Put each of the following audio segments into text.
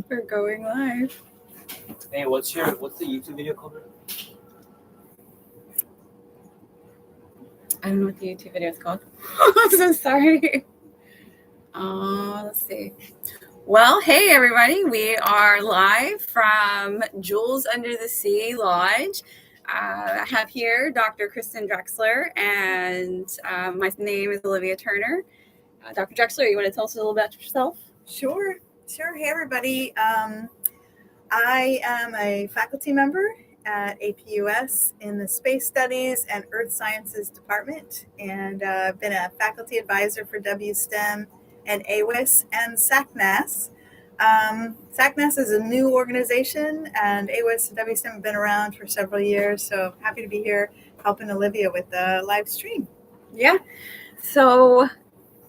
We're going live. Hey, what's the YouTube video called? I don't know what the YouTube video is called. I'm so sorry. Let's see. Well, hey everybody, we are live from Jules Under the Sea Lodge. I have here Dr. Kristen Drexler, and my name is Olivia Turner. Dr. Drexler, you want to tell us a little about yourself? Sure. Hey everybody. I am a faculty member at APUS in the Space Studies and Earth Sciences Department, and I've been a faculty advisor for WSTEM and AWIS and SACNAS. SACNAS is a new organization, and AWIS and WSTEM have been around for several years, so happy to be here helping Olivia with the live stream. Yeah. So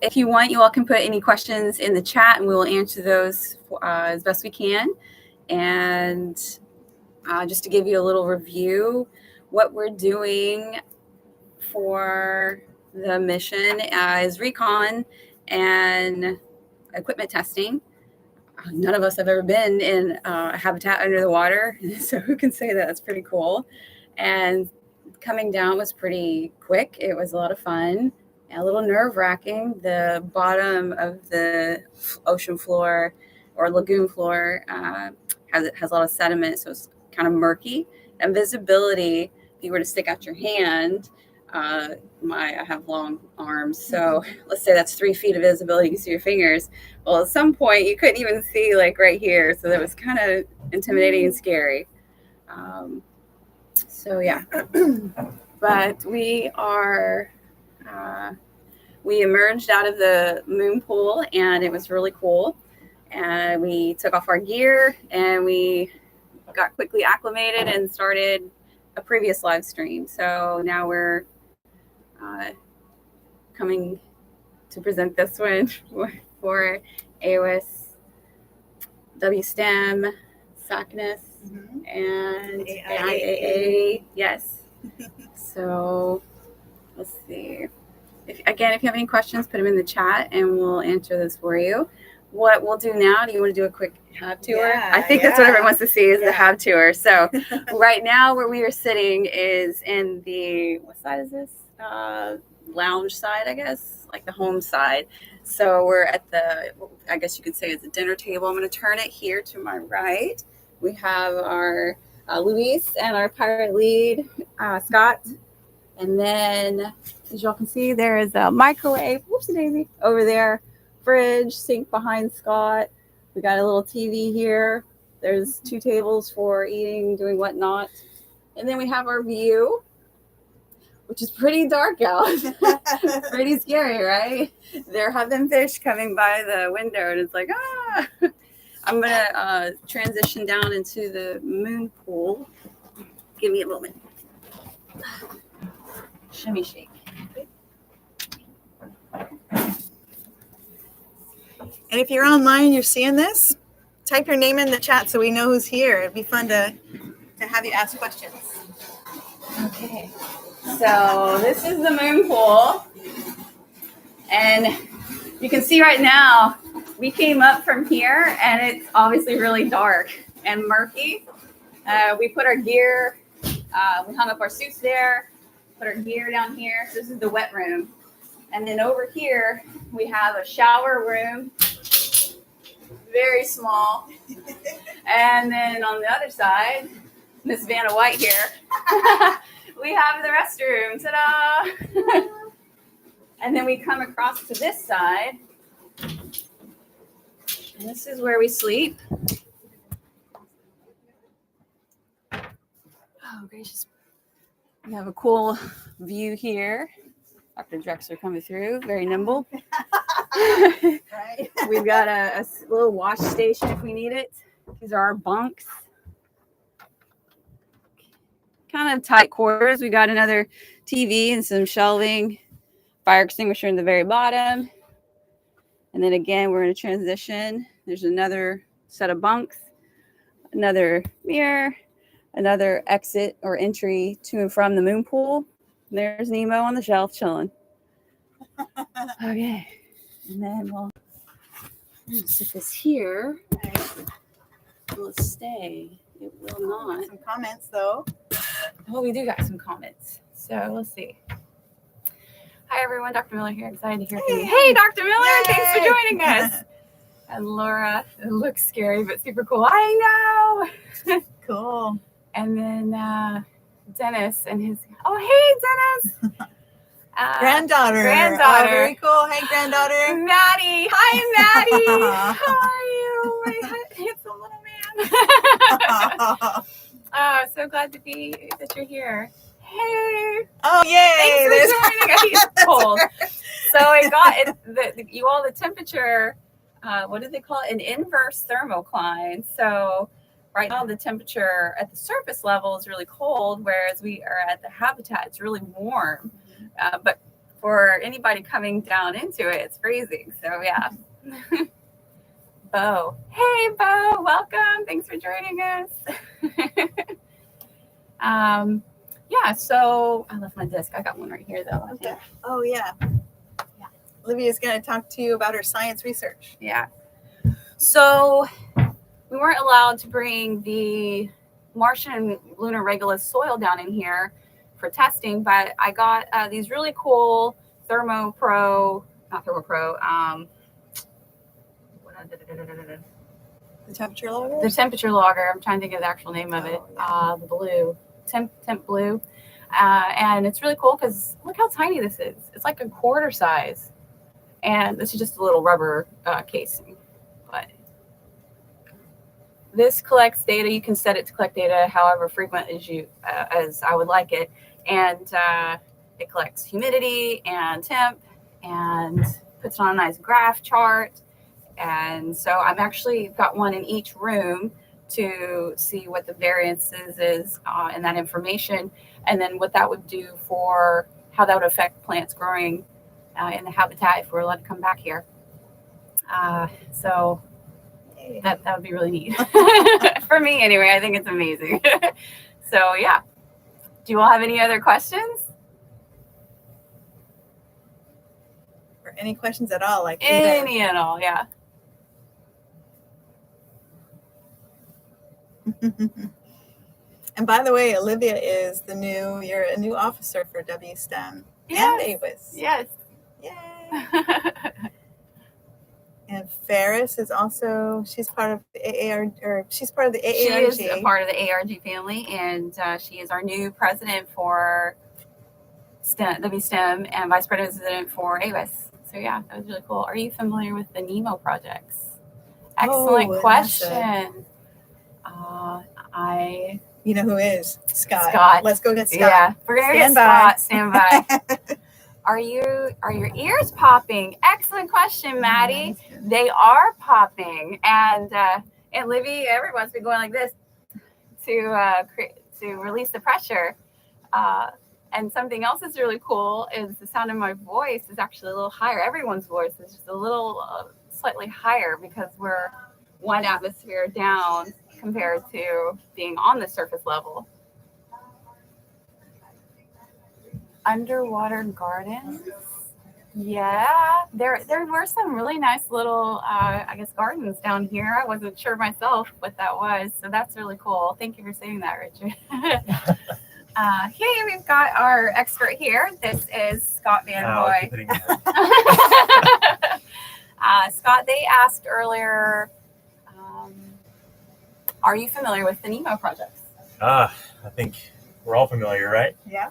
if you want, you all can put any questions in the chat, and we will answer those as best we can. And just to give you a little review, what we're doing for the mission is recon and equipment testing. None of us have ever been in a habitat under the water, so who can say that? That's pretty cool. And coming down was pretty quick. It was a lot of fun. A little nerve-wracking. The bottom of the ocean floor or lagoon floor has a lot of sediment, so it's kind of murky. And visibility, if you were to stick out your hand, I have long arms, so let's say that's 3 feet of visibility. You can see your fingers. Well, at some point, you couldn't even see like right here, so that was kind of intimidating and scary. So yeah, but we are. We emerged out of the moon pool, and it was really cool. And we took off our gear, and we got quickly acclimated and started a previous live stream. So now we're coming to present this one for AWIS, WSTEM, SACNAS, and AIAA. Yes. So let's see. If you have any questions, put them in the chat, and we'll answer those for you. What we'll do now, do you want to do a quick hab tour? Yeah, I think that's what everyone wants to see is the hab tour. So right now where we are sitting is in the, what side is this? Lounge side, I guess, like the home side. So we're at the, I guess you could say it's a dinner table. I'm going to turn it here to my right. We have our Luis and our pirate lead, Scott. And then, as y'all can see, there is a microwave, whoopsie daisy, over there, fridge, sink behind Scott. We got a little TV here. There's 2 tables for eating, doing whatnot. And then we have our view, which is pretty dark out. Pretty scary, right? There have been fish coming by the window, and it's like, ah! I'm going to transition down into the moon pool. Give me a moment. Shimmy shake. And if you're online and you're seeing this, type your name in the chat so we know who's here. It'd be fun to have you ask questions. Okay. So this is the moon pool. And you can see right now, we came up from here, and it's obviously really dark and murky. We put our gear, we hung up our suits there, put our gear down here. So this is the wet room. And then over here, we have a shower room, very small. And then on the other side, Miss Vanna White here, we have the restroom. Ta-da! And then we come across to this side. And this is where we sleep. Oh, gracious. We have a cool view here. Dr. Drexler coming through, very nimble. Right. We've got a little wash station if we need it. These are our bunks. Kind of tight quarters. We got another TV and some shelving, fire extinguisher in the very bottom. And then again, we're in a transition. There's another set of bunks, another mirror, another exit or entry to and from the moon pool. There's Nemo on the shelf chilling. Okay. And then we'll sit this here. will stay. It will not. Some comments though. Well, we do got some comments. So let's see. Hi, everyone. Dr. Miller here. Excited to hear from you. Hey, Dr. Miller. Yay! Thanks for joining us. And Laura, it looks scary, but super cool. I know. Cool. And then Dennis and his, oh, hey, Dennis. Granddaughter. Granddaughter. Oh, very cool. Hey, granddaughter. Maddie. Hi, Maddie. How are you? My handsome little man. Oh, so glad to be that you're here. Hey. Oh, yay. Thanks for joining us. It's cold. So it got the temperature, what do they call it? An inverse thermocline. So right now the temperature at the surface level is really cold, whereas we are at the habitat, it's really warm. But for anybody coming down into it, it's freezing. So yeah. Bo. Hey, Bo. Welcome. Thanks for joining us. Yeah, so I left my disc. I got one right here, though. Okay. Oh, yeah. Olivia's going to talk to you about her science research. Yeah. So we weren't allowed to bring the Martian lunar regolith soil down in here for testing, but I got these really cool the temperature logger? The temperature logger. I'm trying to think of the actual name of it. The blue. Temp blue. And it's really cool because look how tiny this is. It's like a quarter size. And this is just a little rubber casing. But this collects data. You can set it to collect data however frequent as I would like it. And it collects humidity and temp and puts it on a nice graph chart. And so I've actually got one in each room to see what the variances is in that information, and then what that would do for how that would affect plants growing in the habitat if we're allowed to come back here. So that would be really neat. For me anyway, I think it's amazing. So yeah. Do you all have any other questions? Or any questions at all? Like any at all, yeah. And by the way, Olivia is you're a new officer for WSTEM and APUS. Yes. Yay. And Ferris is also, she's part of the AARG. She is a part of the AARG family, and she is our new president for WSTEM and vice president for APUS. So yeah, that was really cool. Are you familiar with the NEMO projects? Excellent question. You know who is? Scott. Let's go get Scott. Yeah, we're gonna get Scott. Stand by. Are your ears popping? Excellent question, Maddie. They are popping, and Livy, everyone's been going like this to release the pressure. And something else that's really cool is the sound of my voice is actually a little higher. Everyone's voice is just a little slightly higher because we're one atmosphere down compared to being on the surface level. Underwater gardens. Yeah, there were some really nice little, I guess, gardens down here. I wasn't sure myself what that was, so that's really cool. Thank you for saying that, Richard. Here we've got our expert here. This is Scott Van Hoy. Scott, they asked earlier, are you familiar with the NEMO projects? I think we're all familiar, right? Yeah.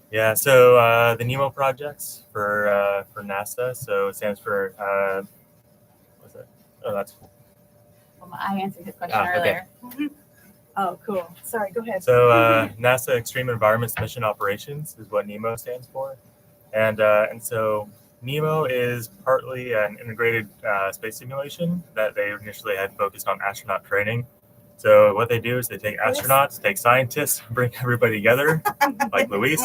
Yeah. So the NEMO projects for NASA. So it stands for what's it? Oh, that's cool. Well, I answered his question earlier. Okay. Oh, cool. Sorry. Go ahead. So NASA Extreme Environments Mission Operations is what NEMO stands for, and so NEMO is partly an integrated space simulation that they initially had focused on astronaut training. So what they do is they take astronauts, take scientists, bring everybody together, like Luis,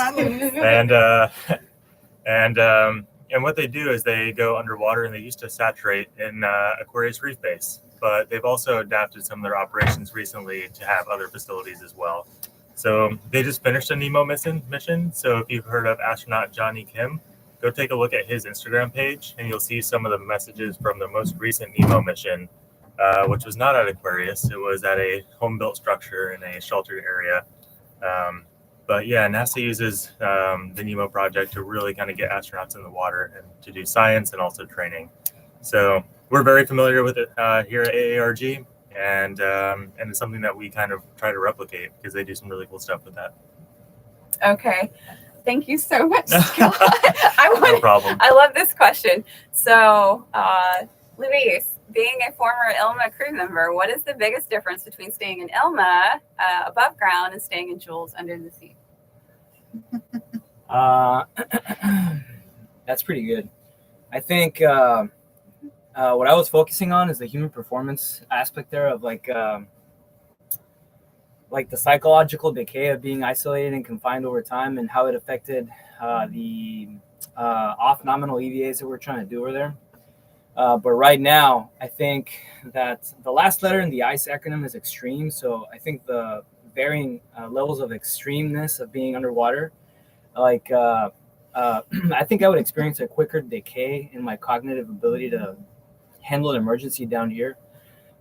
and what they do is they go underwater and they used to saturate in Aquarius Reef Base, but they've also adapted some of their operations recently to have other facilities as well. So they just finished a NEMO mission. So if you've heard of astronaut Johnny Kim, go take a look at his Instagram page and you'll see some of the messages from the most recent NEMO mission which was not at Aquarius. It was at a home-built structure in a sheltered area. But yeah, NASA uses the NEMO project to really kind of get astronauts in the water and to do science and also training. So we're very familiar with it here at AARG, and it's something that we kind of try to replicate because they do some really cool stuff with that. Okay. Thank you so much, Scott. No problem. I love this question. So, Luis, being a former ILMA crew member, what is the biggest difference between staying in ILMA above ground and staying in Jules under the sea? That's pretty good. I think what I was focusing on is the human performance aspect there of like the psychological decay of being isolated and confined over time and how it affected the off-nominal EVAs that we're trying to do over there. But right now, I think that the last letter in the ICE acronym is extreme. So I think the varying levels of extremeness of being underwater, like I think I would experience a quicker decay in my cognitive ability to handle an emergency down here.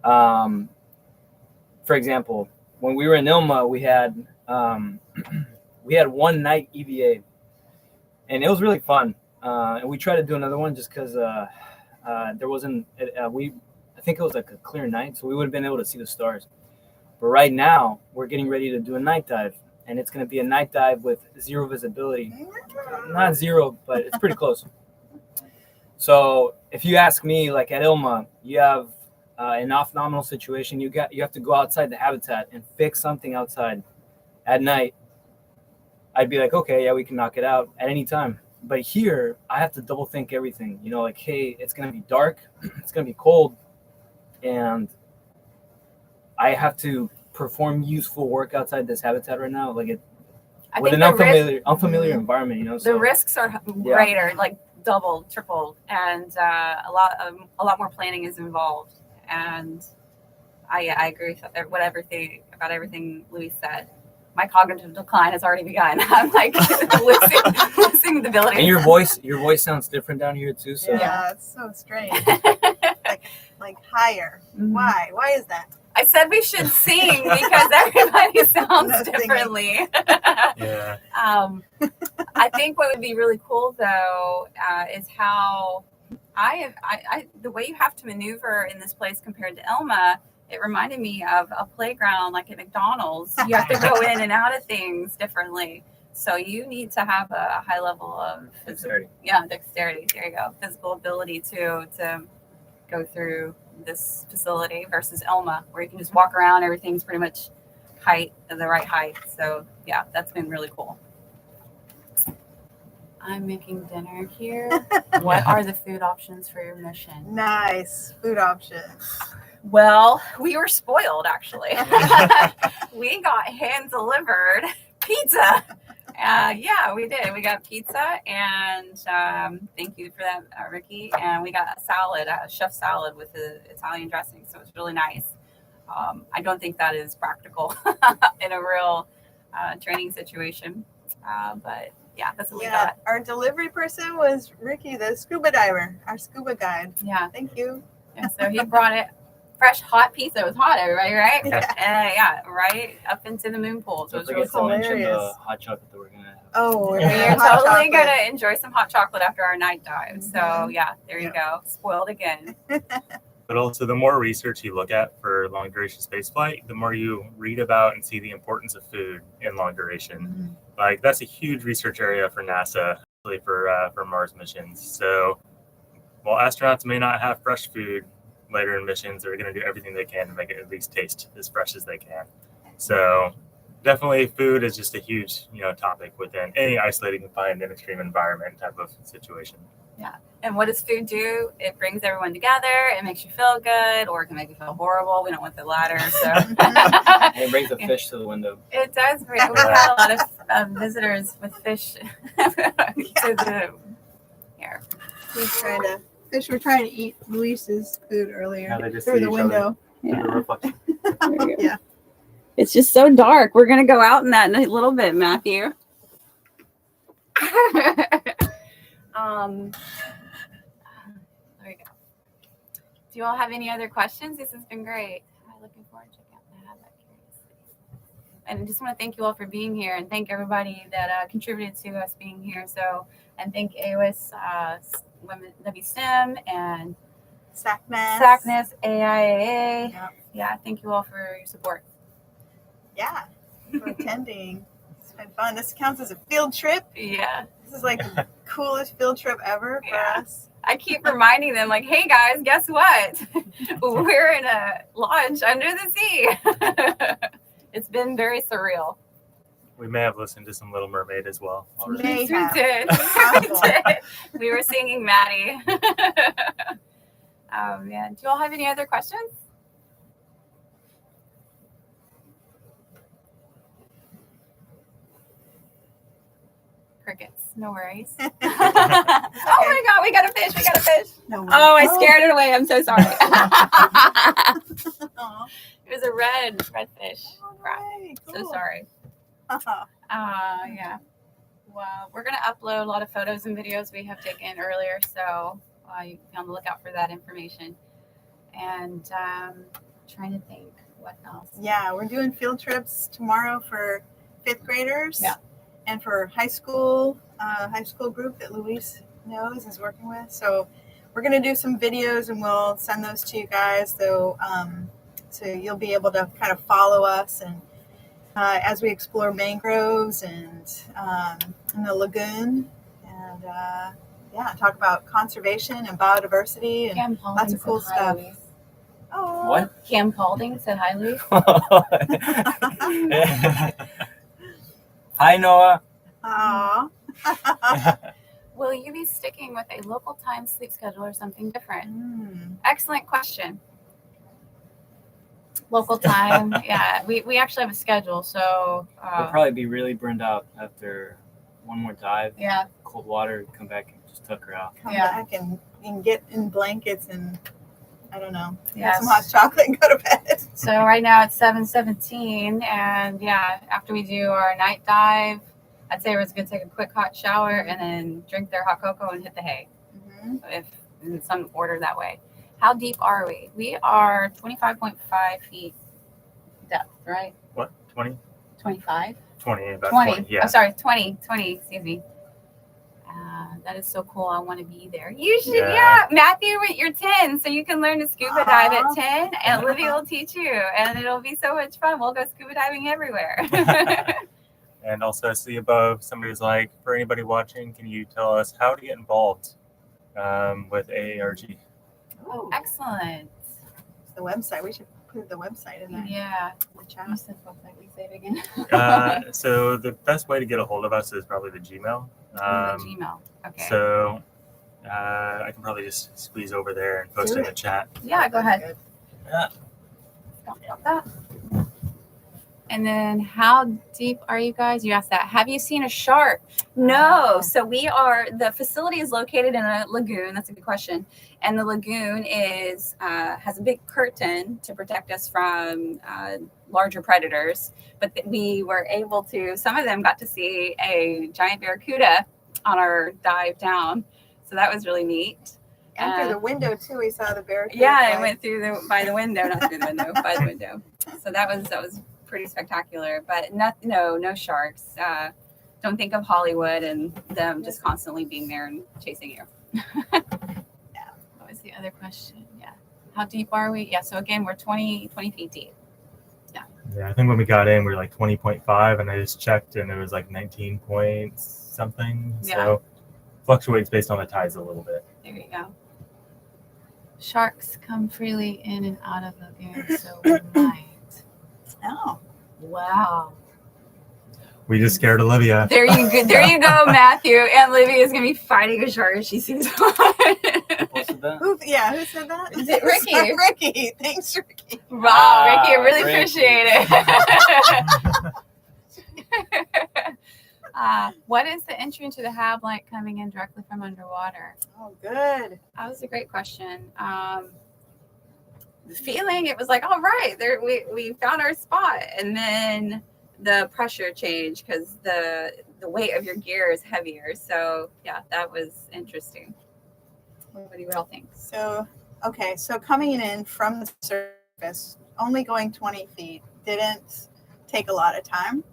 For example, when we were in ILMA, we had one night EVA, and it was really fun. And we tried to do another one just because there wasn't. I think it was like a clear night, so we would have been able to see the stars. But right now, we're getting ready to do a night dive, and it's going to be a night dive with zero visibility. Not zero, but it's pretty close. So if you ask me, like at ILMA, you have an off-nominal situation. You have to go outside the habitat and fix something outside at night. I'd be like, okay, yeah, we can knock it out at any time. But here, I have to double think everything. You know, like, hey, it's gonna be dark, it's gonna be cold, and I have to perform useful work outside this habitat right now. Like with an unfamiliar environment. You know, so the risks are greater, like double, triple, and a lot more planning is involved. And I agree with about everything Luis said. My cognitive decline has already begun. I'm like losing the ability. And your voice sounds different down here too. So yeah, it's so strange. like higher. Mm-hmm. Why is that? I said we should sing because everybody sounds differently. Yeah. I think what would be really cool though is how the way you have to maneuver in this place compared to ILMA. It reminded me of a playground like at McDonald's. You have to go in and out of things differently. So you need to have a high level of dexterity. Dexterity. There you go. Physical ability to go through this facility versus ILMA, where you can just walk around. Everything's pretty much the right height. So yeah, that's been really cool. I'm making dinner here. What are the food options for your mission? Nice food options. Well, we were spoiled, actually. We got hand-delivered pizza. Yeah, we did. We got pizza, and thank you for that, Ricky. And we got a salad, a chef salad with the Italian dressing, so it's really nice. I don't think that is practical in a real training situation, but yeah, that's what we got. Our delivery person was Ricky, the scuba diver, our scuba guide. Yeah. Thank you. Yeah, so he brought it. Fresh hot pizza. It was hot, everybody, right? Yeah. Right up into the moon pool. So it was really cool. cool. Mention the hot chocolate that we're gonna have. Oh, we're totally gonna enjoy some hot chocolate after our night dive. So yeah, there you go. Spoiled again. But also, the more research you look at for long duration spaceflight, the more you read about and see the importance of food in long duration. Mm-hmm. Like that's a huge research area for NASA, especially for Mars missions. So while astronauts may not have fresh food later in missions, they're going to do everything they can to make it at least taste as fresh as they can. So definitely food is just a huge, topic within any isolated, confined, and extreme environment type of situation. Yeah. And what does food do? It brings everyone together. It makes you feel good, or it can make you feel horrible. We don't want the latter. So it brings a fish to the window. It does. We've had a lot of visitors with fish here. Fish were trying to eat Luis's food earlier through the window. Yeah. It's just so dark. We're going to go out in that in a little bit, Matthew. There you go. Do you all have any other questions? This has been great. I'm looking forward to checking out the Habitat curiously. And I just want to thank you all for being here, and thank everybody that contributed to us being here. And thank APUS, Women WSTEM, and SACNAS, AIAA. Yep. Yeah, thank you all for your support. Yeah, for attending. It's been fun. This counts as a field trip. Yeah. This is like the coolest field trip ever for us. I keep reminding them, like, hey guys, guess what? We're in a lodge under the sea. It's been very surreal. We may have listened to some Little Mermaid as well. May We have. did. Possible. We did. We were singing Maddie. Oh man. Do you all have any other questions? Crickets. No worries. Oh my god, we got a fish. We got a fish. No way. Oh, I scared it away. I'm so sorry. Aw. It was a red fish. Oh, Crap. right. So Cool. sorry. Yeah. Well, we're gonna upload a lot of photos and videos we have taken earlier, so you can be on the lookout for that information. And trying to think what else. Yeah, we're doing field trips tomorrow for 5th graders. Yeah. And for high school group that Luis knows is working with. So we're gonna do some videos and we'll send those to you guys. So you'll be able to kind of follow us and as we explore mangroves and the lagoon and talk about conservation and biodiversity and Cam Paulding lots of cool said hi, stuff. Louise. Oh. What? Cam Paulding said hi, Louise. Hi, Noah. Aw. Will you be sticking with a local time sleep schedule or something different? Mm. Excellent question. Local time, yeah. We actually have a schedule, so We'll probably be really burned out after one more dive. yeah. Cold water, come back and just tuck her out. Come Yeah. back and get in blankets and I don't know, have Yes. some hot chocolate and go to bed. So right now it's 7:17, and yeah, after we do our night dive, I'd say everyone's gonna take a quick hot shower and then drink their hot cocoa and hit the hay, Mm-hmm. if in some order that way. How deep are we? We are 25.5 feet depth, right? What? 20? 25? 20, about 20. 20. Yeah. I'm sorry, 20, excuse me. That is so cool. I want to be there. You should, yeah. Matthew, you're 10, so you can learn to scuba dive at 10, and Olivia will teach you, and it'll be so much fun. We'll go scuba diving everywhere. And also, I see above, somebody's like, for anybody watching, can you tell us how to get involved with AARG? Oh, Excellent. the website. We should put the website in there. Yeah. In the chat. You said website. We say it again. So the best way to get a hold of us is probably the Gmail. The Gmail. Okay. So I can probably just squeeze over there and post Do it in it. the chat. Yeah, go ahead. Yeah. Stop that. And then, how deep are you guys? You asked that. Have you seen a shark? No. So the facility is located in a lagoon. That's a good question. And the lagoon has a big curtain to protect us from larger predators. But we were able to, some of them got to see a giant barracuda on our dive down. So that was really neat. And through the window too, we saw the barracuda. Yeah, fly. it went by the window, not through the window, by the window. So that was pretty spectaculer, but no sharks. Don't think of Hollywood and them just constantly being there and chasing you. Yeah. What was the other question? Yeah. How deep are we? Yeah. So again, we're 20 feet deep. Yeah, I think when we got in, we were like 20.5, and I just checked, and it was like 19 point something. Yeah. So fluctuates based on the tides a little bit. There you go. Sharks come freely in and out of lagoons, so we might. Oh. Wow. We just scared Olivia. There you go. There you go, Matthew. And Livy is gonna be fighting a shark if she sees one. Posted that? Who said that? Is it Ricky? Ricky. Thanks, Ricky. Wow, Ricky, I really Ricky. appreciate it. What is the entry into the hab like coming in directly from underwater? Oh, good. That was a great question. The feeling, it was like, all right, there we found our spot, and then the pressure changed because the weight of your gear is heavier. So yeah, that was interesting. What do you all think? So Okay, so coming in from the surface, only going 20 feet didn't take a lot of time.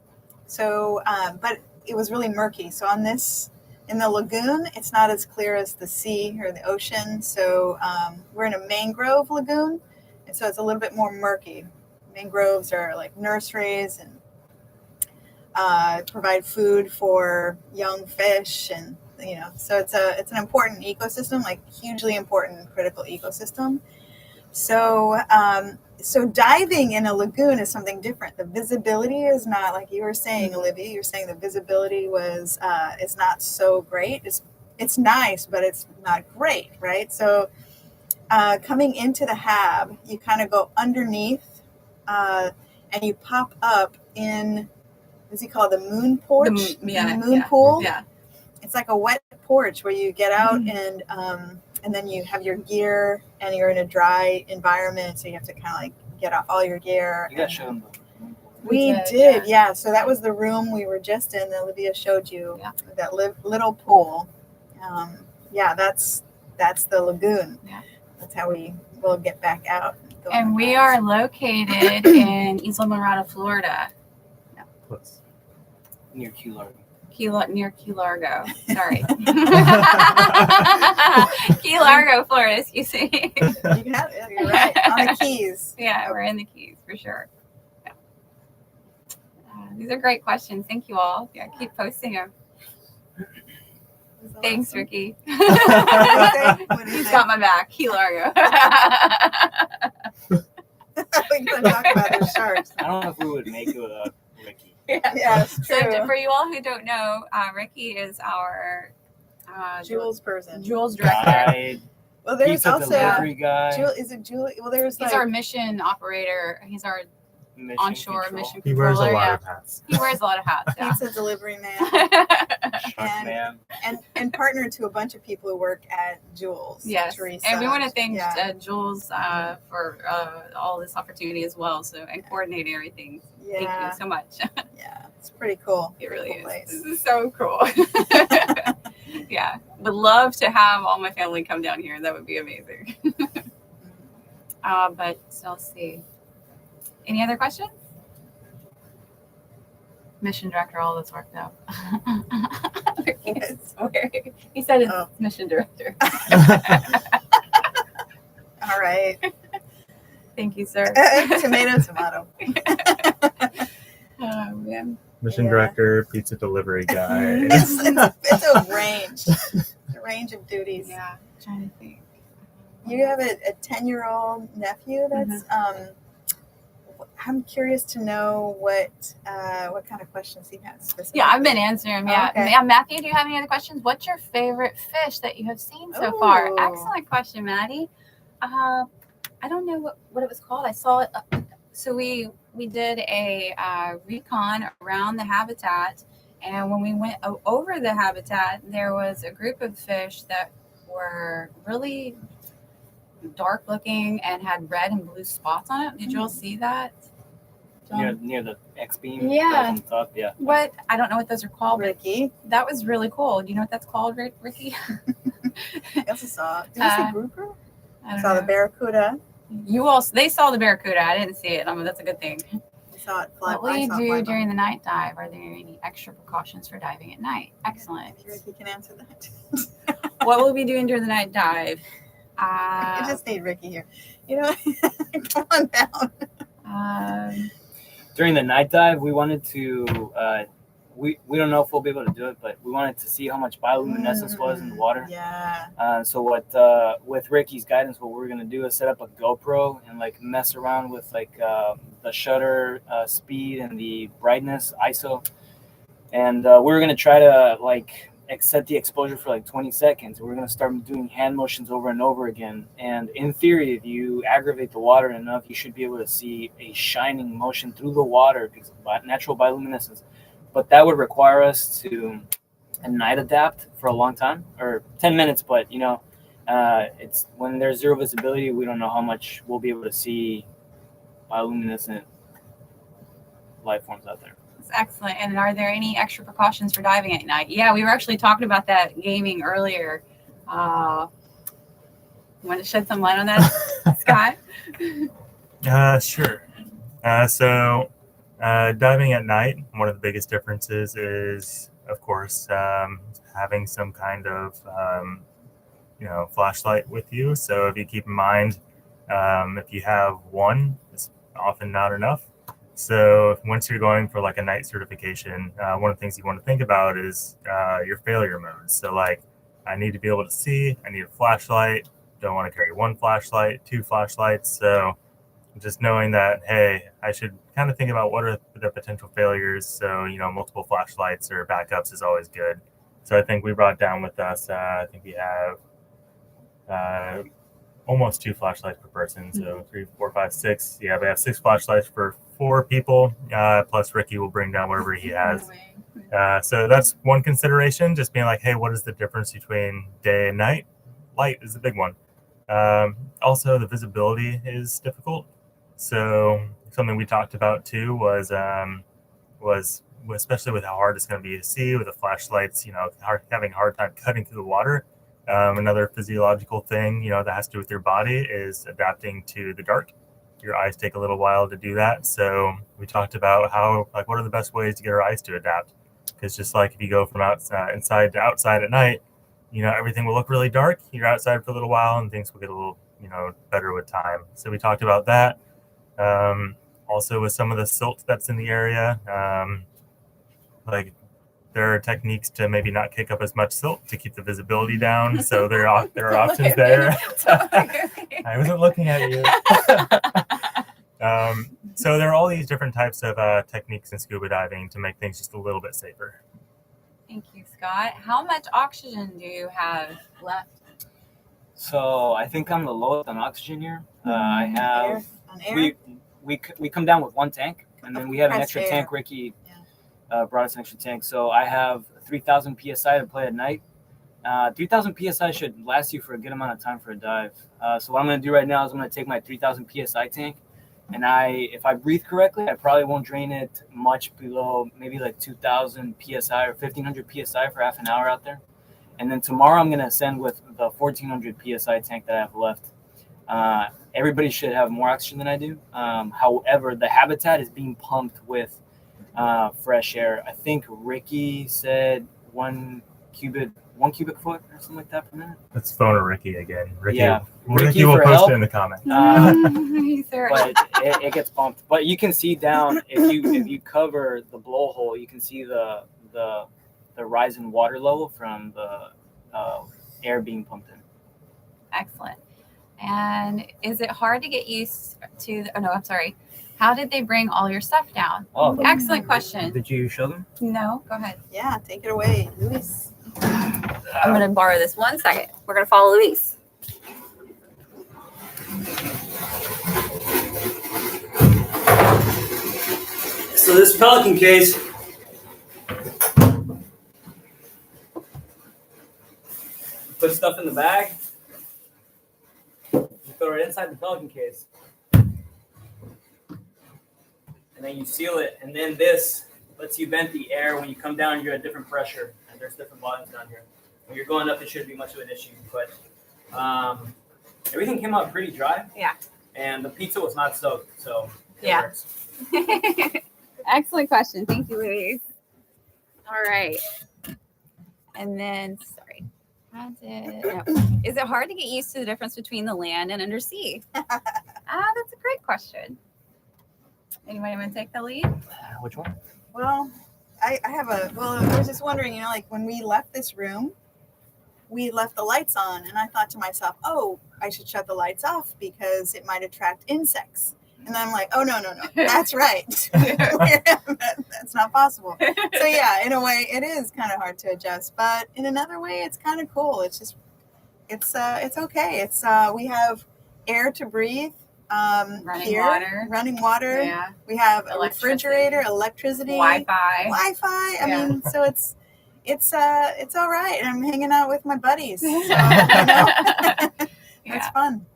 So, but it was really murky. So on this, in the lagoon, it's not as clear as the sea or the ocean. So we're in a mangrove lagoon, and so it's a little bit more murky. Mangroves are like nurseries and provide food for young fish, and so it's an important ecosystem, like hugely important, critical ecosystem. So so diving in a lagoon is something different. The visibility is not like you were saying, Olivia. You're saying the visibility was it's not so great. It's nice, but it's not great, right? So coming into the hab, you kind of go underneath, and you pop up in, what's he called, the moon porch, moon pool. Yeah, it's like a wet porch where you get out and then you have your gear, and you're in a dry environment, so you have to kind of like get off all your gear. You got shown. We did, yeah. So that was the room we were just in that Olivia showed you, that little pool. That's the lagoon. Yeah. That's how we will get back out. And we are located in Isla Mirada, Florida. Close. Near Key Largo. Near Key Largo. Sorry. Key Largo, Florida, excuse me. You're right. On the Keys. Yeah, we're in the Keys for sure. Yeah. These are great questions. Thank you all. Yeah, keep posting them. Thanks, Awesome. Ricky. What do you He's think? got my back. Key Largo. We can talk about the sharks. I don't know if we would make it without Ricky. Yes, true. So for you all who don't know, Ricky is our Jules person. Jules director. Guide, Well, there's pizza also delivery guy. Is it Julie? Well, there's He's our mission operator. He's our mission onshore control, mission He wears a controller. lot Yeah. of hats. He wears a lot of hats. Yeah. pizza delivery man, Shark And- man. and partner to a bunch of people who work at Jules. Yes, Teresa. and we want to thank Yeah. Jules for all this opportunity as well. So and coordinating everything. Thank Yeah, you so much. yeah, it's pretty cool. It really Cool is. place. This is so cool. Yeah, would love to have all my family come down here. That would be amazing. But so let's see. Any other questions? Mission director, all that's worked out. He said it's Oh. mission director. All right. Thank you, sir. Tomato. Oh, man. Mission Yeah. director, pizza delivery guy. It's a range of duties. Yeah, I'm trying to think. You have a 10-year-old nephew that's I'm curious to know what kind of questions he has specifically. Yeah, I've been answering them. Yeah. Oh, okay. Yeah, Matthew, do you have any other questions? What's your favorite fish that you have seen so far? Ooh. Excellent question, Maddie. I don't know what it was called. I saw it. So we did a recon around the habitat, and when we went over the habitat, there was a group of fish that were really dark looking and had red and blue spots on it. Did you all see that? Near the X beam. Yeah. On top, yeah. What? I don't know what those are called, but Ricky. that was really cool. Do you know what that's called, Ricky? I also saw. Did you see grouper? I don't Saw the know. barracuda. They saw the barracuda. I didn't see it. That's a good thing. I saw it fly. What will I you saw it do fly by. during the night dive? Are there any extra precautions for diving at night? Excellent. Ricky can answer that. What will we be doing during the night dive? I just need Ricky here. You know, come on down. During the night dive, we wanted to. We don't know if we'll be able to do it, but we wanted to see how much bioluminescence was in the water. Yeah. So with Ricky's guidance, what we're gonna do is set up a GoPro and like mess around with like the shutter speed and the brightness ISO, and we're gonna try to like set the exposure for like 20 seconds. We're gonna start doing hand motions over and over again. And in theory, if you aggravate the water enough, you should be able to see a shining motion through the water because of natural bioluminescence. But that would require us to night adapt for a long time, or 10 minutes. But it's when there's zero visibility, we don't know how much we'll be able to see bioluminescent life forms out there. That's excellent. And are there any extra precautions for diving at night? Yeah, we were actually talking about that gaming earlier. want to shed some light on that, Scott? Sure. So diving at night, one of the biggest differences is, of course, having some kind of flashlight with you. So if you keep in mind, if you have one, it's often not enough. So once you're going for like a night certification, one of the things you want to think about is your failure modes. So like, I need to be able to see, I need a flashlight, don't want to carry one flashlight, two flashlights. So just knowing that, hey, I should kind of think about what are the potential failures. So, multiple flashlights or backups is always good. So I think we brought down with us, I think we have almost 2 flashlights per person. So 3, 4, 5, 6. Yeah, we have 6 flashlights for 4 people. Plus Ricky will bring down whatever he has. So that's one consideration, just being like, hey, what is the difference between day and night? Light is a big one. Also, the visibility is difficult. So something we talked about too was especially with how hard it's going to be to see with the flashlights, having a hard time cutting through the water. Another physiological thing, that has to do with your body is adapting to the dark. Your eyes take a little while to do that. So we talked about what are the best ways to get our eyes to adapt? Because just like if you go from inside to outside at night, everything will look really dark. You're outside for a little while and things will get a little, better with time. So we talked about that. Also with some of the silt that's in the area, there are techniques to maybe not kick up as much silt to keep the visibility down. So there are options there. I wasn't looking at you. So there are all these different types of techniques in scuba diving to make things just a little bit safer. Thank you, Scott. How much oxygen do you have left? So I think I'm the lowest on oxygen here. I have Air? we come down with 1 tank, and then we have an extra tank. Ricky brought us an extra tank, so I have 3,000 psi to play at night. 3,000 psi should last you for a good amount of time for a dive. So what I'm going to do right now is I'm going to take my 3,000 psi tank, and if I breathe correctly, I probably won't drain it much below maybe like 2,000 psi or 1,500 psi for half an hour out there. And then tomorrow I'm going to ascend with the 1,400 psi tank that I have left. Everybody should have more oxygen than I do. However, the habitat is being pumped with fresh air. I think Ricky said 1 cubic foot or something like that per minute. Let's phone Ricky again. Ricky, yeah, Ricky will post help. it in the comments. But it gets pumped. But you can see down if you cover the blowhole, you can see the rise in water level from the air being pumped in. Excellent. And is it hard to get used to? Oh no, I'm sorry. How did they bring all your stuff down? Oh, excellent question. Did you show them? No, go ahead. Yeah, take it away, Luis. I'm going to borrow this 1 second. We're going to follow Luis. So this Pelican case, put stuff in the bag, you throw it inside the Pelican case, and then you seal it, and then this lets you vent the air. When you come down, you're at different pressure, and there's different volumes down here. When you're going up, it shouldn't be much of an issue, but everything came out pretty dry. Yeah. And the pizza was not soaked, so yeah. Works. Excellent question. Thank you, Luis. All right. And then, sorry. Is it hard to get used to the difference between the land and undersea? That's a great question. Anybody want to take the lead? Which one? Well, I was just wondering, like when we left this room, we left the lights on, and I thought to myself, oh, I should shut the lights off because it might attract insects. And then I'm like, oh, no, that's right. That's not possible. So yeah, in a way, it is kind of hard to adjust, but in another way, it's kind of cool. It's just, it's okay. We have air to breathe. Running water. Yeah. We have a refrigerator, electricity, Wi-Fi. I mean, so it's all right. I'm hanging out with my buddies. So, it's fun.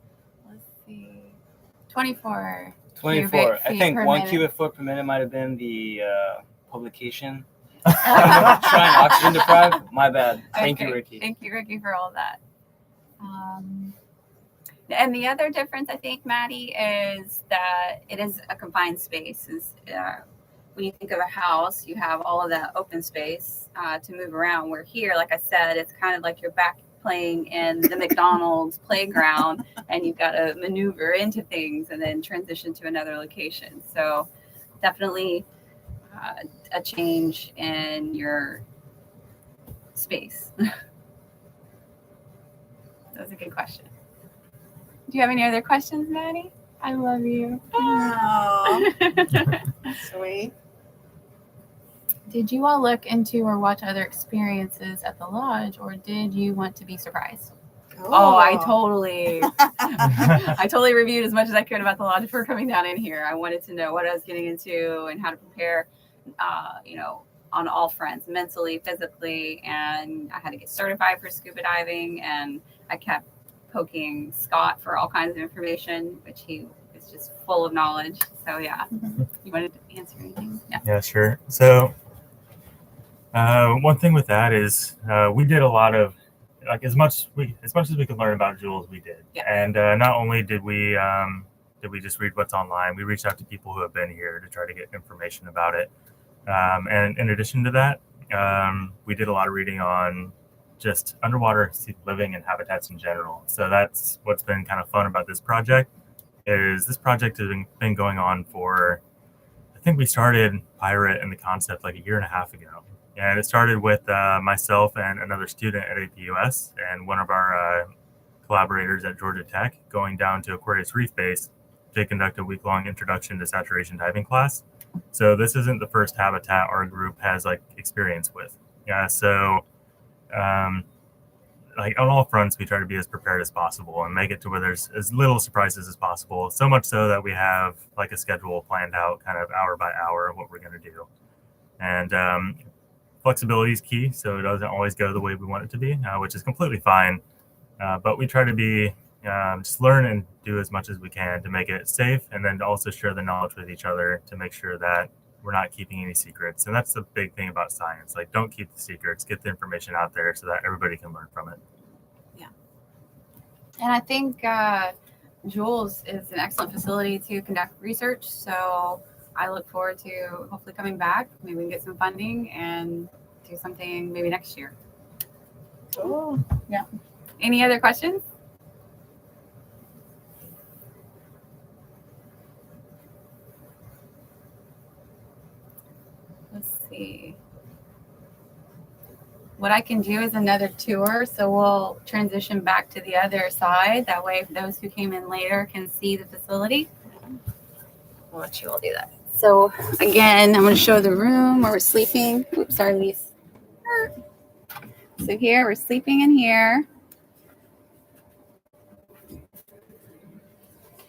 Let's see. 24. I think 1 cubic foot per minute might have been the publication. Trying oxygen deprived. My bad. Thank you, Ricky. Thank you, Ricky, for all that. And the other difference, I think, Maddie, is that it is a confined space. When you think of a house, you have all of that open space to move around. Where here, like I said, it's kind of like you're back playing in the McDonald's playground, and you've got to maneuver into things and then transition to another location. So definitely a change in your space. That was a good question. Do you have any other questions, Maddie? I love you. Oh, sweet. Did you all look into or watch other experiences at the lodge, or did you want to be surprised? Oh, I totally reviewed as much as I could about the lodge before coming down in here. I wanted to know what I was getting into and how to prepare, on all fronts, mentally, physically, and I had to get certified for scuba diving, and I kept poking Scott for all kinds of information, which he is just full of knowledge. So yeah, you wanted to answer anything? Yeah, sure. So one thing with that is we did a lot of, like, as much as we could learn about Jules, we did. Yeah. And not only did we just read what's online, we reached out to people who have been here to try to get information about it. And in addition to that, we did a lot of reading on just underwater living and habitats in general. So that's what's been kind of fun about this project. This project has been going on for, I think we started Pirate and the concept like a year and a half ago. And it started with myself and another student at APUS and one of our collaborators at Georgia Tech going down to Aquarius Reef Base to conduct a week-long introduction to saturation diving class. So this isn't the first habitat our group has experience with. Yeah, so on all fronts, we try to be as prepared as possible and make it to where there's as little surprises as possible. So much so that we have a schedule planned out kind of hour by hour of what we're going to do. And flexibility is key, so it doesn't always go the way we want it to be, which is completely fine. But we try to be just learn and do as much as we can to make it safe, and then to also share the knowledge with each other to make sure that we're not keeping any secrets. And that's the big thing about science. Don't keep the secrets, get the information out there so that everybody can learn from it. Yeah. And I think Jules is an excellent facility to conduct research. So I look forward to hopefully coming back. Maybe we can get some funding and do something maybe next year. Cool. Yeah. Any other questions? Let's see. What I can do is another tour, so we'll transition back to the other side. That way, those who came in later can see the facility. I'll let you all do that. So again, I'm going to show the room where we're sleeping. Oops, sorry, Lise. So here, we're sleeping in here.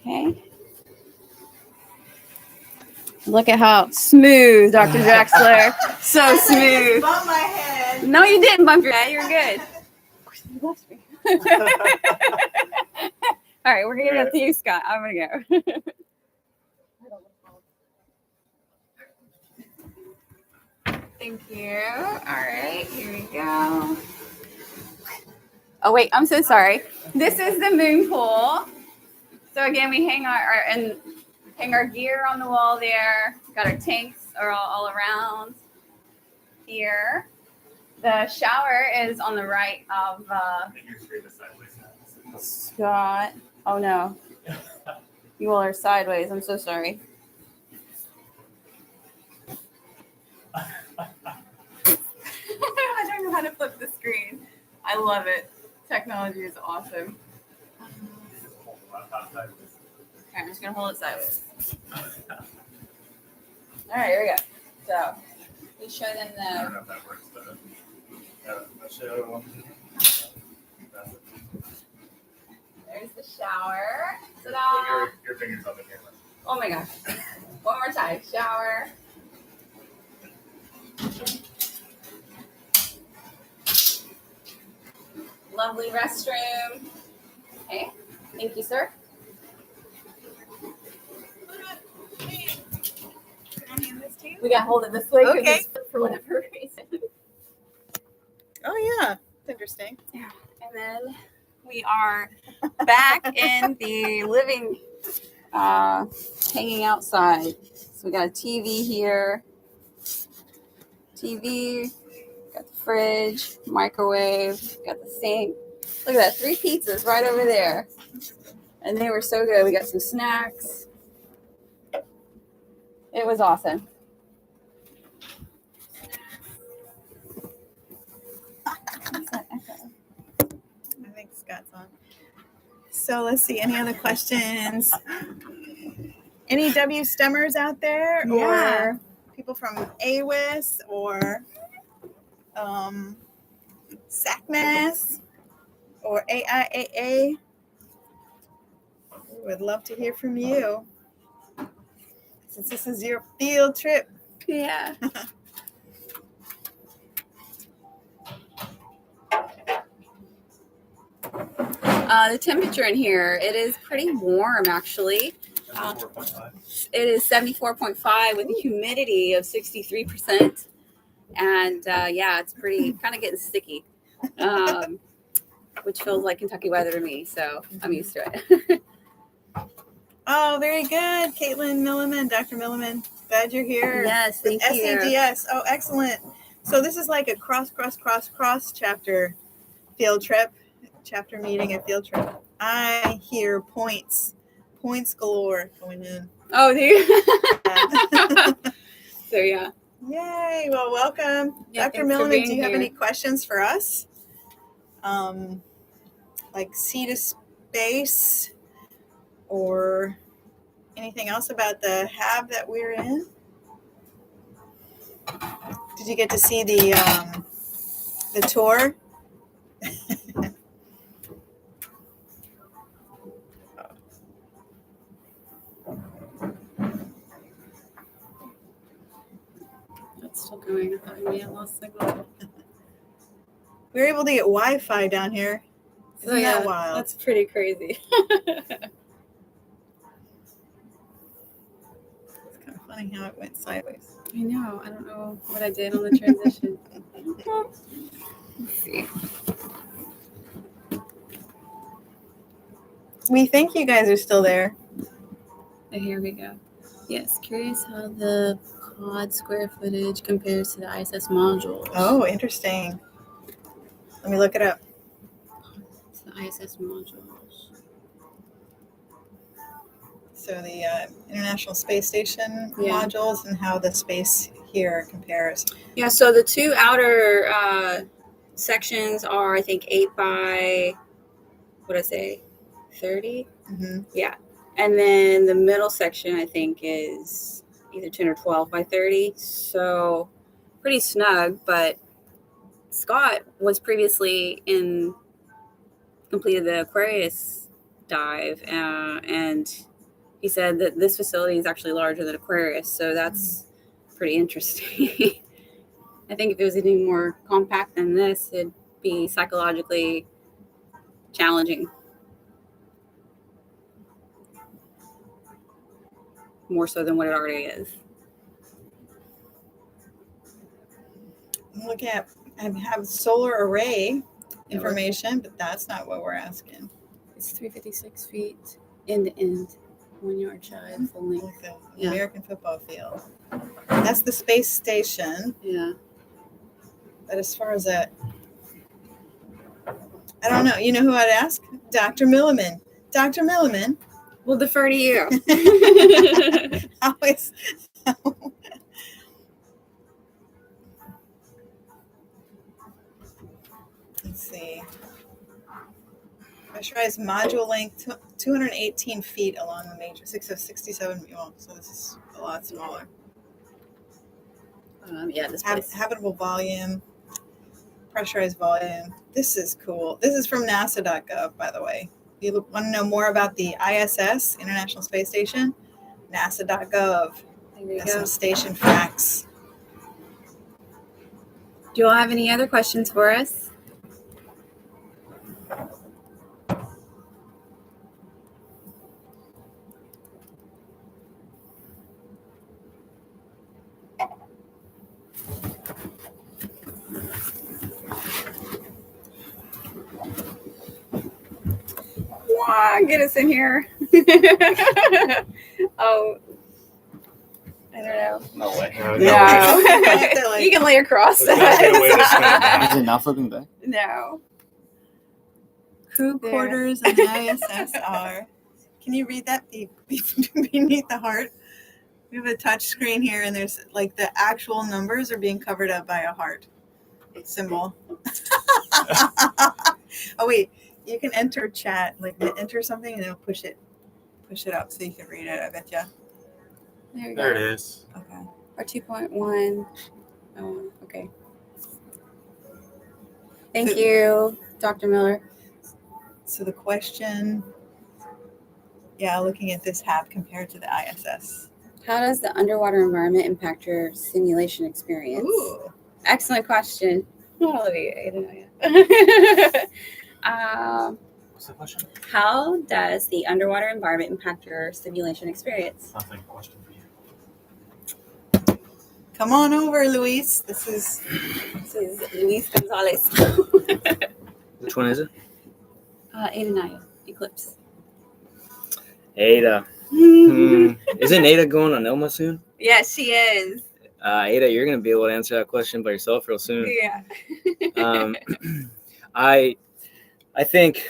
Okay. Look at how smooth, Dr. Drexler. So smooth. Bump my head. No, you didn't bump your head. You're good. You lost me. All right, we're going to get to you, Scott. I'm going to go. Thank you. All right, here we go. Oh, wait, I'm so sorry. This is the moon pool. So again, we hang our gear on the wall there. Got our tanks are all around here. The shower is on the right of Scott. Oh no, you all are sideways. I'm so sorry. I don't know how to flip the screen. I love it. Technology is awesome. Okay, I'm just gonna hold it sideways. All right, here we go. So we show them I don't know if that works, but I'll show. There's the shower. Ta-da! Your fingers on the camera. Oh my gosh. One more time. Shower. Lovely restroom. Okay. Thank you, sir. We got hold of this way Okay. for whatever reason. Oh yeah, it's interesting. Yeah. And then We are back in the living, hanging outside. So we got a TV here. TV, got the fridge, microwave, got the sink. Look at that, 3 pizzas right over there. And they were so good. We got some snacks. It was awesome. What's that echo? I think Scott's on. So let's see, any other questions? Any W STEMers out there? Yeah. Or people from AWIS or SACMAS or AIAA? We would love to hear from you. Since this is your field trip. Yeah. The temperature in here, it is pretty warm actually. It is 74.5 with a humidity of 63%. And yeah, it's pretty kind of getting sticky, which feels like Kentucky weather to me. So I'm used to it. Oh, very good. Caitlin Milliman, Dr. Milliman. Glad you're here. Yes, thank you. SEDS. Oh, excellent. So this is like a cross chapter field trip, chapter meeting and field trip. I hear points galore going in. Oh, there you So yeah. Yay. Well, welcome. Yeah, Dr. thanks for Milliman, being do you have here. any questions for us? Like sea to space or anything else about the hab that we're in? Did you get to see the tour? That's still going. I thought maybe I lost signal. We were able to get Wi-Fi down here. So Isn't yeah, that wild? that's pretty crazy. It's kind of funny how it went sideways. I know. I don't know what I did on the transition. Let's see. We think you guys are still there. Oh, here we go. Yes, curious how the pod square footage compares to the ISS modules. Oh, interesting. Let me look it up. It's the ISS modules. So the International Space Station Yeah. modules and how the space here compares. Yeah, so the 2 outer sections are, I think, 8 by, what did I say, 30? Mm-hmm. Yeah. And then the middle section, I think, is either 10 or 12 by 30. So pretty snug, but Scott was previously completed the Aquarius dive, and he said that this facility is actually larger than Aquarius. So that's pretty interesting. I think if it was any more compact than this, it'd be psychologically challenging. More so than what it already is. I'm looking at, I have solar array information, but that's not what we're asking. It's 356 feet end to end, 1 yard shy of full length. Like the Yeah. American football field. That's the space station. Yeah. But as far as that, I don't know. You know who I'd ask? Dr. Milliman. Dr. Milliman. We'll defer to you. Always. Let's see. Pressurized module length 218 feet along the major 667. Well, so this is a lot smaller. Yeah, this place. Habitable volume, pressurized volume. This is cool. This is from NASA.gov, by the way. If you want to know more about the ISS, International Space Station, NASA.gov. There you Got go. some station facts. Do you all have any other questions for us? on, get us in here. Oh, I don't know. No way. No, No. have to, like- You can lay across There's gotta be a way to spin it back. Is it not flipping back? No. Crew There. quarters on the ISS are. Can you read that beneath the heart? We have a touch screen here, and there's like the actual numbers are being covered up by a heart symbol. Oh wait, you can enter chat, like enter something, and it'll push it up so you can read it. I bet you. There you There it go. is. Okay. Or 2.1. Oh, okay. Thank you, Dr. Miller. So the question, yeah, looking at this HAB compared to the ISS. How does the underwater environment impact your simulation experience? Ooh. Excellent question. Oh, Olivia, I don't know yet. What's the question? How does the underwater environment impact your simulation experience? Nothing. Question for you. Come on over, Luis. This is Luis Gonzalez. Which one is it? Ada Naya, Eclipse. Ada. Isn't Ada going on Elma soon? Yes, she is. Ada, you're gonna be able to answer that question by yourself real soon. Yeah. I think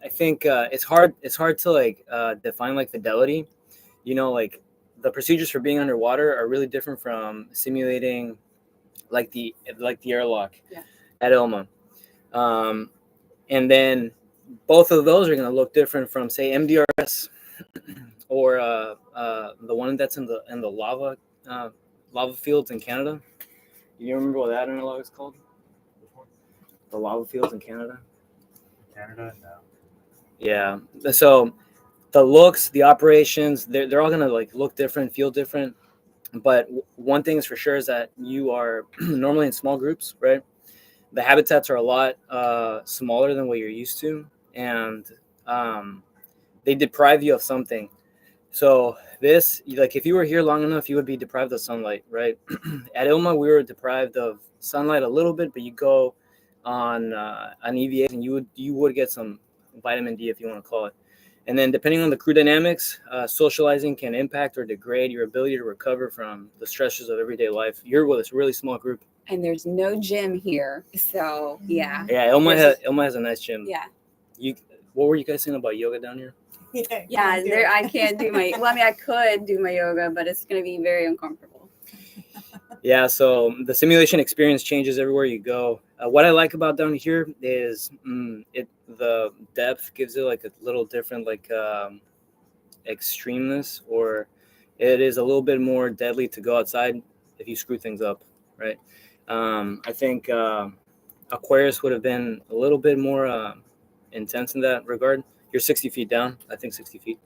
it's hard to like define like fidelity. You know, like the procedures for being underwater are really different from simulating like the airlock at Elma. And then both of those are going to look different from say MDRS or the one that's in the lava fields in Canada. You remember what that analog is called? The lava fields in Canada. Canada? No. Yeah. So the looks, the operations, they're all gonna like look different, feel different. But one thing is for sure is that you are normally in small groups, right? The habitats are a lot smaller than what you're used to, and they deprive you of something. So this, like, if you were here long enough, you would be deprived of sunlight, right? At Ilma, we were deprived of sunlight a little bit, but you go on EVA and you would get some vitamin D, if you want to call it. And then depending on the crew dynamics, socializing can impact or degrade your ability to recover from the stresses of everyday life. You're with a really small group. And there's no gym here, so yeah. Yeah, Ilma has a nice gym. Yeah. What were you guys saying about yoga down here? Yeah, there I can't do my. Well, I mean, I could do my yoga, but it's going to be very uncomfortable. Yeah, so the simulation experience changes everywhere you go. What I like about down here is the depth gives it like a little different like extremeness, or it is a little bit more deadly to go outside if you screw things up, right? I think Aquarius would have been a little bit more intense in that regard. You're 60 feet down, I think 60 feet.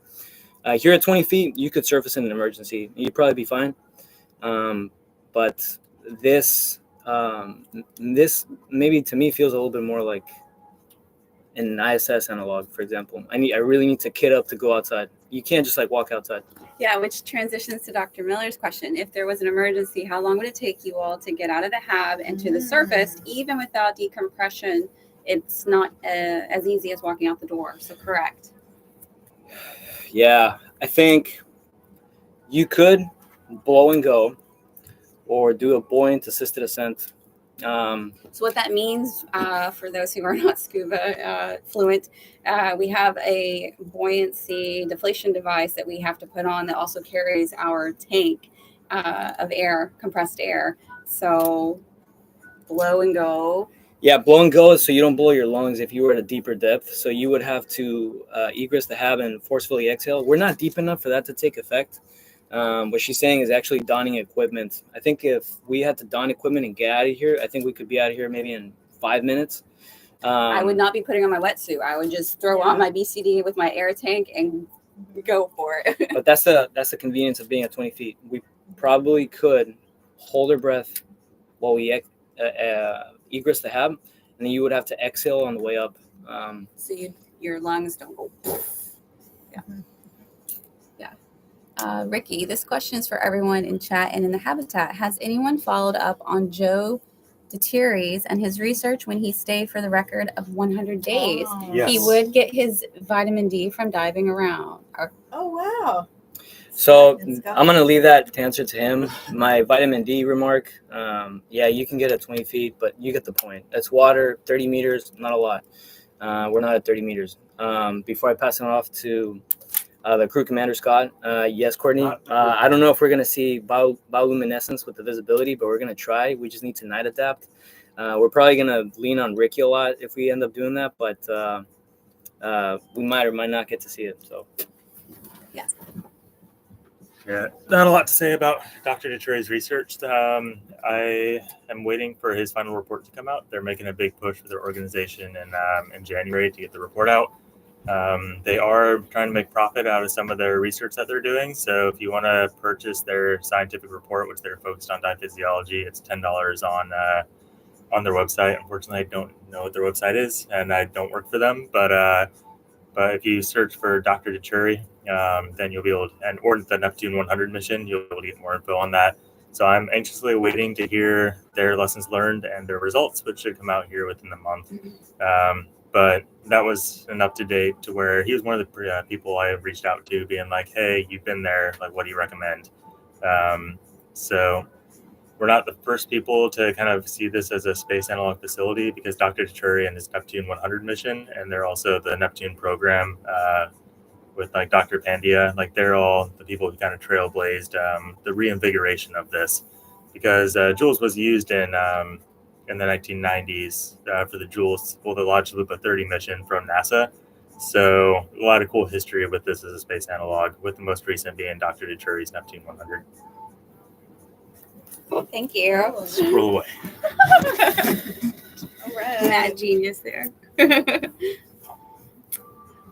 Here at 20 feet, you could surface in an emergency. You'd probably be fine. But this maybe to me feels a little bit more like an ISS analog, for example. I really need to kit up to go outside. You can't just like walk outside. Yeah, which transitions to Dr. Miller's question. If there was an emergency, how long would it take you all to get out of the HAB and to the surface? Even without decompression, it's not as easy as walking out the door. So correct. Yeah, I think you could blow and go or do a buoyant assisted ascent. So what that means for those who are not scuba fluent, we have a buoyancy deflation device that we have to put on that also carries our tank of air, compressed air. So blow and go. Yeah, blow and go is so you don't blow your lungs if you were at a deeper depth. So you would have to egress the HAB and forcefully exhale. We're not deep enough for that to take effect. What she's saying is actually donning equipment. I think if we had to don equipment and get out of here, I think we could be out of here maybe in 5 minutes. I would not be putting on my wetsuit. I would just throw on my BCD with my air tank and go for it. But that's the convenience of being at 20 feet. We probably could hold our breath while we egress the HAB, and then you would have to exhale on the way up. So your lungs don't go. Yeah. Ricky, this question is for everyone in chat and in the habitat. Has anyone followed up on Joe Deterries and his research when he stayed for the record of 100 days. Oh. Yes. He would get his vitamin D from diving around. Oh, wow. So And Scott? I'm gonna leave that to answer to him. My vitamin D remark, yeah, you can get at 20 feet, but you get the point. That's water, 30 meters, not a lot. We're not at 30 meters. Before I pass it off to the crew commander, Scott, yes, Courtney, I don't know if we're gonna see bioluminescence with the visibility, but we're gonna try. We just need to night adapt. We're probably gonna lean on Ricky a lot if we end up doing that, but we might or might not get to see it. So. Yeah, not a lot to say about Dr. Deterry's research. I am waiting for his final report to come out. They're making a big push for their organization in January to get the report out. They are trying to make profit out of some of their research that they're doing. So if you want to purchase their scientific report, which they're focused on dive physiology, it's $10 on their website. Unfortunately, I don't know what their website is, and I don't work for them. But if you search for Dr. Deterry, then you'll be able to, or the Neptune 100 mission, you'll be able to get more info on that. So I'm anxiously waiting to hear their lessons learned and their results, which should come out here within the month. But that was an up to date to where he was one of the people I reached out to, being like, "Hey, you've been there. Like, what do you recommend?" So we're not the first people to kind of see this as a space analog facility, because Dr. Deterry and his Neptune 100 mission, and they're also the Neptune program with like Dr. Pandya, like they're all the people who kind of trailblazed the reinvigoration of this, because Jules was used in the 1990s for the the Lodge Lupa 30 mission from NASA. So a lot of cool history with this as a space analog, with the most recent being Dr. Deterry's Neptune 100. Thank you. Scroll away. All right. Mad genius there.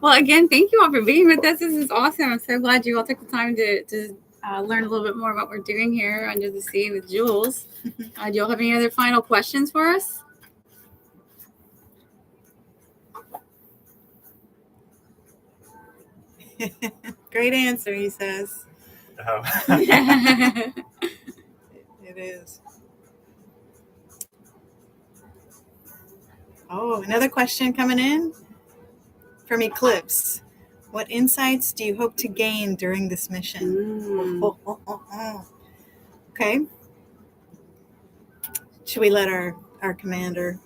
Well, again, thank you all for being with us. This is awesome. I'm so glad you all took the time to learn a little bit more about what we're doing here under the sea with Jules. Do you all have any other final questions for us? Great answer, he says. Yeah. It is. Oh, another question coming in from Eclipse. What insights do you hope to gain during this mission? Okay. Should we let our commander,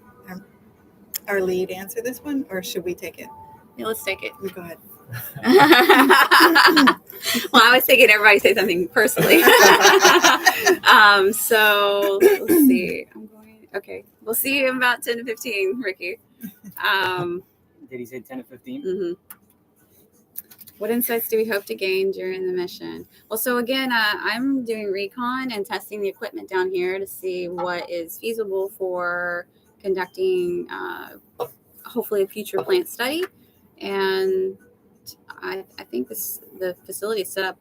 our lead, answer this one, or should we take it? Yeah, let's take it. You go ahead. Well, I was thinking everybody say something personally. So let's see. Okay. We'll see you in about 10 to 15, Ricky. Did he say 10 to 15? Mm-hmm. What insights do we hope to gain during the mission? Well, so again, I'm doing recon and testing the equipment down here to see what is feasible for conducting hopefully a future plant study. And I think the facility is set up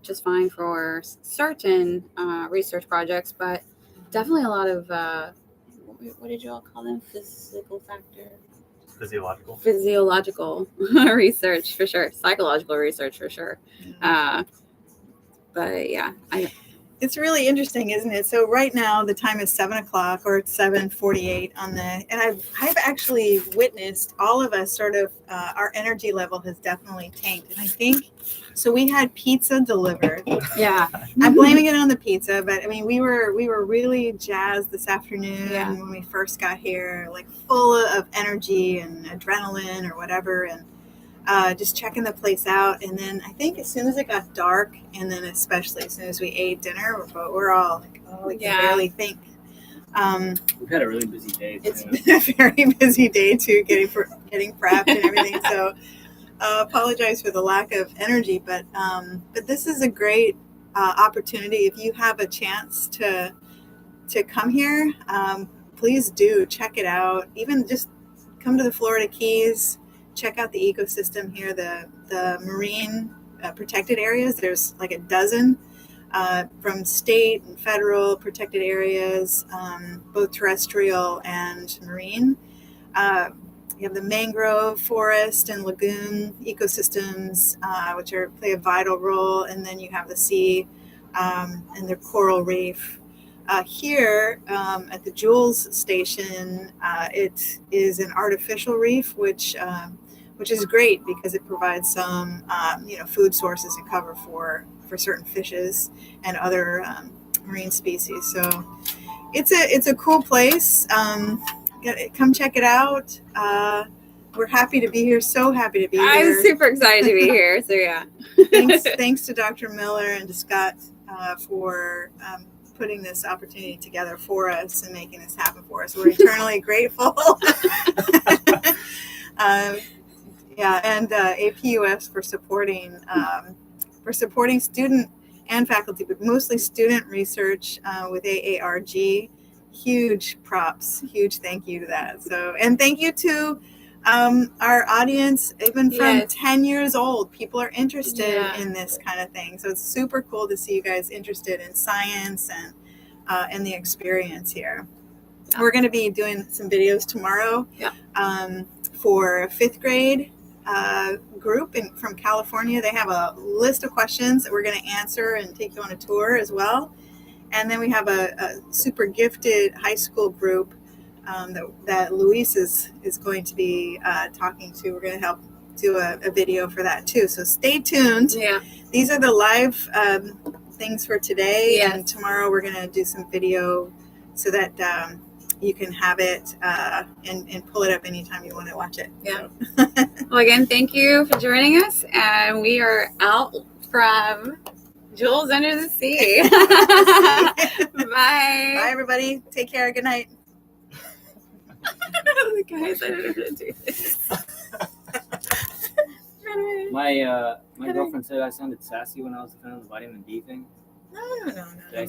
just fine for certain research projects, but definitely a lot of, what did you all call them? Physical factor? Physiological research for sure. Psychological research for sure. But yeah, it's really interesting, isn't it? So right now the time is 7:00, or it's 7:48 and I've actually witnessed all of us sort of our energy level has definitely tanked, and I think so. We had pizza delivered. yeah. I'm blaming it on the pizza, but I mean we were really jazzed this afternoon when we first got here, like full of energy and adrenaline or whatever, and just checking the place out. And then I think as soon as it got dark, and then especially as soon as we ate dinner, we're all like, oh, we can barely think. We've had a really busy day. It's been a very busy day too, getting prepped and everything. So apologize for the lack of energy, but this is a great opportunity. If you have a chance to come here, please do check it out. Even just come to the Florida Keys. Check out the ecosystem here, the marine protected areas. There's like a dozen from state and federal protected areas, both terrestrial and marine. You have the mangrove forest and lagoon ecosystems, which play a vital role, and then you have the sea and the coral reef. Here at the Jules station, it is an artificial reef, which is great because it provides some food sources and cover for certain fishes and other marine species. So it's a cool place. Come check it out. We're happy to be here. So happy to be here. I'm super excited to be here. So yeah. Thanks to Dr. Miller and to Scott for putting this opportunity together for us and making this happen for us. We're eternally grateful. And APUS for supporting student and faculty, but mostly student research with AARG. Huge props, huge thank you to that. So, and thank you to our audience, even from 10 years old. People are interested in this kind of thing. So it's super cool to see you guys interested in science and the experience here. Yeah. We're going to be doing some videos tomorrow for a 5th grade group from California. They have a list of questions that we're going to answer and take you on a tour as well. And then we have a super gifted high school group that Luis is going to be talking to. We're going to help do a video for that too. So stay tuned. Yeah. These are the live things for today. Yes. And tomorrow we're going to do some video so that you can have it and pull it up anytime you want to watch it. Yeah. So. Well, again, thank you for joining us. And we are out from Jules Under the Sea. Bye. Bye, everybody. Take care. Good night. Guys, I don't know how to do this. My girlfriend said I sounded sassy when I was defending the vitamin D thing. No.